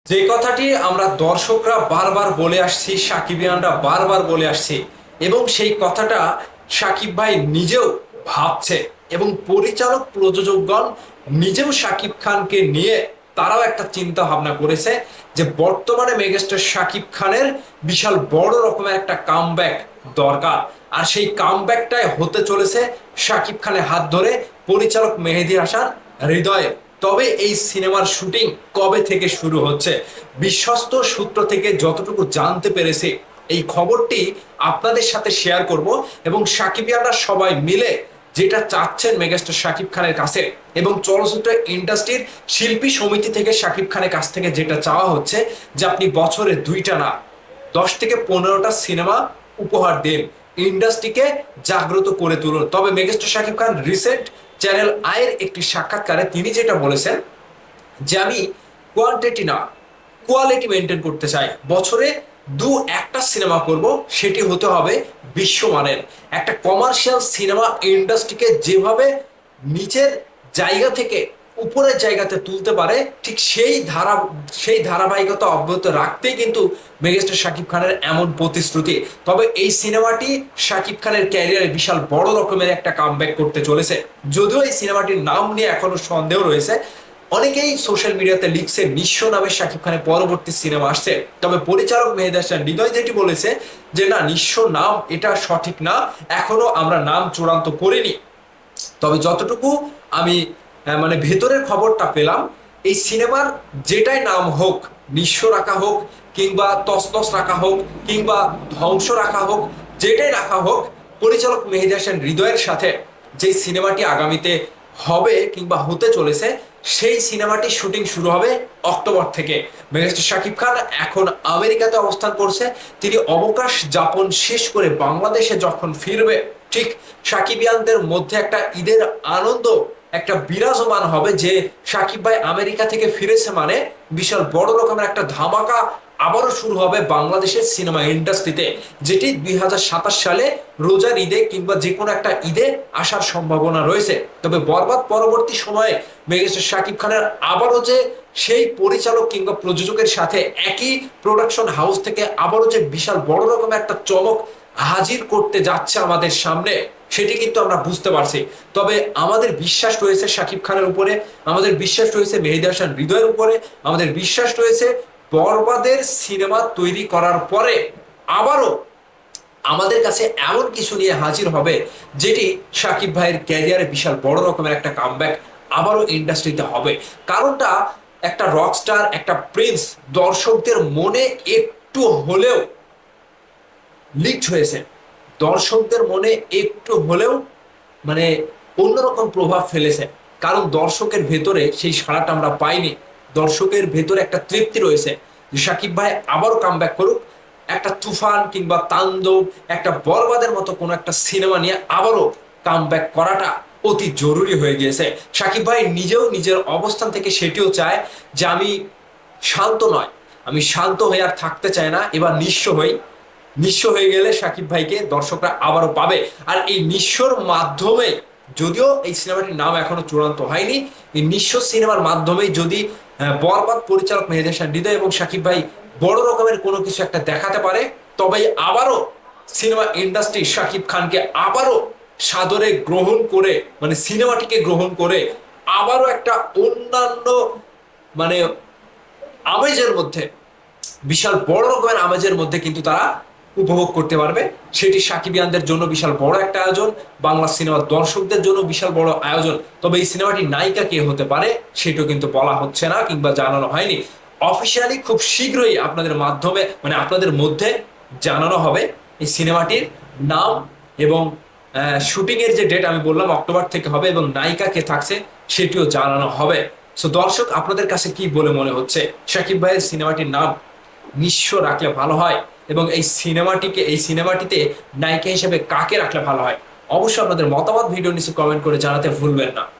যে কথাটি আমরা দর্শকরা বারবার বলে আসছি, সাকিবিয়ানরা বারবার বলে আসছি, এবং সেই কথাটা সাকিব ভাই নিজেও ভাবছে, এবং পরিচালক প্রযোজকগণ নিজেও সাকিব খানকে নিয়ে তারাও একটা চিন্তা ভাবনা করেছে যে বর্তমানে মেগাস্টার সাকিব খানের বিশাল বড় রকমের একটা কামব্যাক দরকার। আর সেই কামব্যাকটাই হতে চলেছে সাকিব খানের হাত ধরে পরিচালক মেহেদী হাসান হৃদয়ের। তবে এই সিনেমার শুটিং কবে থেকে শুরু হচ্ছে, বিশ্বস্ত সূত্র থেকে যতটুকু জানতে পেরেছি এই খবরটি আপনাদের সাথে শেয়ার করব। এবং সাকিবিয়ানরা সবাই মিলে যেটা চাচ্ছেন মেগাস্টার শাকিব খানের কাছে, এবং চলচ্চিত্র ইন্ডাস্ট্রির শিল্পী সমিতি থেকে শাকিব খানের কাছ থেকে যেটা চাওয়া হচ্ছে যে আপনি বছরে 2টা না 10 থেকে 15টা সিনেমা উপহার দিন, ইন্ডাস্ট্রিকে জাগ্রত করে তুলুন। তবে megastar Shakib Khan recent channel আয়ের একটি সাক্ষাৎকারে তিনি যেটা বলেছেন যে আমি কোয়ান্টিটি না কোয়ালিটি মেনটেন করতে চাই, বছরে একটা সিনেমা করব, সেটি হতে হবে বিশ্বমানের। একটা কমার্শিয়াল সিনেমা ইন্ডাস্ট্রিকে যেভাবে নিচের জায়গা থেকে উপরের জায়গাতে তুলতে পারে, ঠিক সেই ধারাবাহিকতা অব্যাহত রাখতেই কিন্তু মেগাস্টার শাকিব খানের এমন প্রতিশ্রুতি। তবে এই সিনেমাটি শাকিব খানের ক্যারিয়ারে বিশাল বড় রকমের একটা কামব্যাক করতে চলেছে। যদিও এই সিনেমাটির নাম নিয়ে এখনো সন্দেহ রয়েছে, অনেকেই সোশ্যাল মিডিয়াতে লিখছে নিঃস্ব নামে শাকিব খানের পরবর্তী সিনেমা আসছে। তবে পরিচালক মেহেদী হাসান হৃদয় যেটি বলেছে যে না, নিঃস্ব নাম এটা সঠিক না, এখনো আমরা নাম চূড়ান্ত করিনি। তবে যতটুকু আমি মানে ভেতরের খবরটা পেলাম, এই সিনেমার যেটাই নাম হোক, নিঃস্ব রাখা হোক কিংবা তসনস রাখা হোক কিংবা ধ্বংস রাখা হোক, যেটাই রাখা হোক, পরিচালক মেহেদী হাসান হৃদয়ের সাথে যে সিনেমাটি আগামীতে হবে কিংবা হতে চলেছে, সেই সিনেমাটির শুটিং শুরু হবে অক্টোবর থেকে। মেগাস্টার শাকিব খান এখন আমেরিকাতে অবস্থান করছে। তিনি অবকাশ যাপন শেষ করে বাংলাদেশে যখন ফিরবে, ঠিক সাকিবিয়ানদের মধ্যে একটা ঈদের আনন্দ একটা বিরাজমান হবে যে সাকিব ভাই আমেরিকা থেকে ফিরেছে, মানে বিশাল বড় রকমের একটা ধামাকা আবারও শুরু হবে বাংলাদেশের সিনেমা ইন্ডাস্ট্রিতে, যেটি 2027 সালে রোজার ঈদে কিংবা যে কোনো একটা ঈদে আসার সম্ভাবনা রয়েছে। তবে বরবাদ পরবর্তী সময়ে মেগাস্টার শাকিব খানের আবারও যে সেই পরিচালক কিংবা প্রযোজকের সাথে একই প্রোডাকশন হাউস থেকে আবারও যে বিশাল বড় রকমের একটা চমক হাজির করতে যাচ্ছে আমাদের সামনে, সেটি কিন্তু আমরা বুঝতে পারছি। তবে আমাদের বিশ্বাস রয়েছে শাকিব খানের উপরে, আমাদের বিশ্বাস রয়েছে মেহেদী হাসান হৃদয়ের উপরে, আমাদের বিশ্বাস রয়েছে বরবাদের সিনেমা তৈরি করার পরে আবারও আমাদের কাছে এমন কিছু নিয়ে হাজির হবে যেটি শাকিব ভাইয়ের ক্যারিয়ারে বিশাল বড় রকমের একটা কামব্যাক আবারও ইন্ডাস্ট্রিতে হবে। কারণটা একটা রকস্টার, একটা প্রিন্স দর্শকদের মনে একটু হলেও লিড হয়েছে, দর্শকদের মনে একটু হলেও মানে অন্যরকম প্রভাব ফেলেছে। কারণ দর্শকের ভেতরে সেই সাড়াটা আমরা পাইনি, দর্শকের ভেতরে একটা তৃপ্তি রয়েছে যে শাকিব ভাই আবারও কামব্যাক করুক, একটা তুফান কিংবা তাণ্ডব, একটা বরবাদের মতো কোনো একটা সিনেমা নিয়ে আবারও কামব্যাক করাটা অতি জরুরি হয়ে গিয়েছে। শাকিব ভাই নিজেও নিজের অবস্থান থেকে সেটিও চায় যে আমি শান্ত নয়, আমি শান্ত হয়ে আর থাকতে চাই না, এবার নিঃস্ব হয়ে গেলে শাকিব ভাইকে দর্শকরা আবারও পাবে। আর এই নিঃস্বর মাধ্যমে, যদিও এই সিনেমাটির নাম এখনো চূড়ান্ত হয়নি, এই নিঃস্ব সিনেমার মাধ্যমে যদি বরবাদ পরিচালক মেহেদী হাসান হৃদয় এবং শাকিব ভাই বড় রকমের কোনো কিছু একটা দেখাতে পারে, তবে আবারও সিনেমা ইন্ডাস্ট্রি শাকিব খানকে আবারও সাদরে গ্রহণ করে, মানে সিনেমাটিকে গ্রহণ করে আবারও একটা অন্যান্য মানে আমেজের মধ্যে, বিশাল বড় রকমের আমেজের মধ্যে কিন্তু তারা উপভোগ করতে পারবে। সেটি সাকিবিয়ানদের জন্য বিশাল বড় একটা আয়োজন, বাংলা সিনেমার দর্শকদের জন্য বিশাল বড় আয়োজন। তবে এই সিনেমাটির নায়িকা কে হতে পারে সেটাও কিন্তু বলা হচ্ছে না কিংবা জানানো হয়নি। অফিসিয়ালি খুব শীঘ্রই আপনাদের মাধ্যমে মানে আপনাদের মধ্যে জানানো হবে এই সিনেমাটির নাম, এবং শুটিং এর যে ডেট আমি বললাম অক্টোবর থেকে হবে, এবং নায়িকা কে থাকছে সেটিও জানানো হবে। সো দর্শক, আপনাদের কাছে কি বলে মনে হচ্ছে শাকিব ভাইয়ের সিনেমাটির নাম নিঃস্ব রাখলে ভালো হয়, এবং এই সিনেমাটিতে নায়িকা হিসেবে কাকে রাখলে ভালো হয়? অবশ্যই আপনাদের মতামত ভিডিও নিচে কমেন্ট করে জানাতে ভুলবেন না।